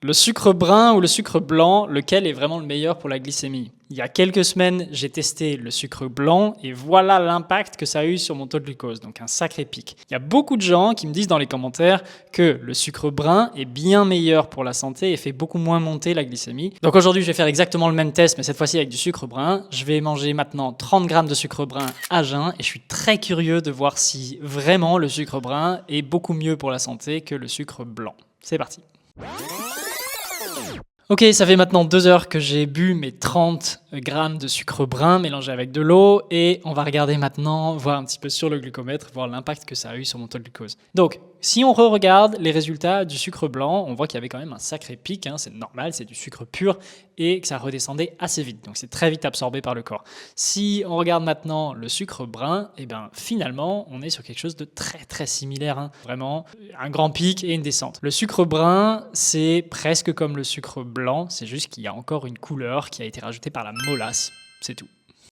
Le sucre brun ou le sucre blanc, lequel est vraiment le meilleur pour la glycémie? Il y a quelques semaines, j'ai testé le sucre blanc et voilà l'impact que ça a eu sur mon taux de glucose, donc un sacré pic. Il y a beaucoup de gens qui me disent dans les commentaires que le sucre brun est bien meilleur pour la santé et fait beaucoup moins monter la glycémie. Donc aujourd'hui, je vais faire exactement le même test, mais cette fois-ci avec du sucre brun. Je vais manger maintenant 30 grammes de sucre brun à jeun et je suis très curieux de voir si vraiment le sucre brun est beaucoup mieux pour la santé que le sucre blanc. C'est parti. Ok, ça fait maintenant 2 heures que j'ai bu mes 30 grammes de sucre brun mélangé avec de l'eau et on va regarder maintenant, voir un petit peu sur le glucomètre, voir l'impact que ça a eu sur mon taux de glucose. Donc, si on re-regarde les résultats du sucre blanc, on voit qu'il y avait quand même un sacré pic, hein, c'est normal, c'est du sucre pur et que ça redescendait assez vite, donc c'est très vite absorbé par le corps. Si on regarde maintenant le sucre brun, et ben finalement on est sur quelque chose de très très similaire, hein. Vraiment un grand pic et une descente. Le sucre brun c'est presque comme le sucre blanc, c'est juste qu'il y a encore une couleur qui a été rajoutée par la molasse, c'est tout.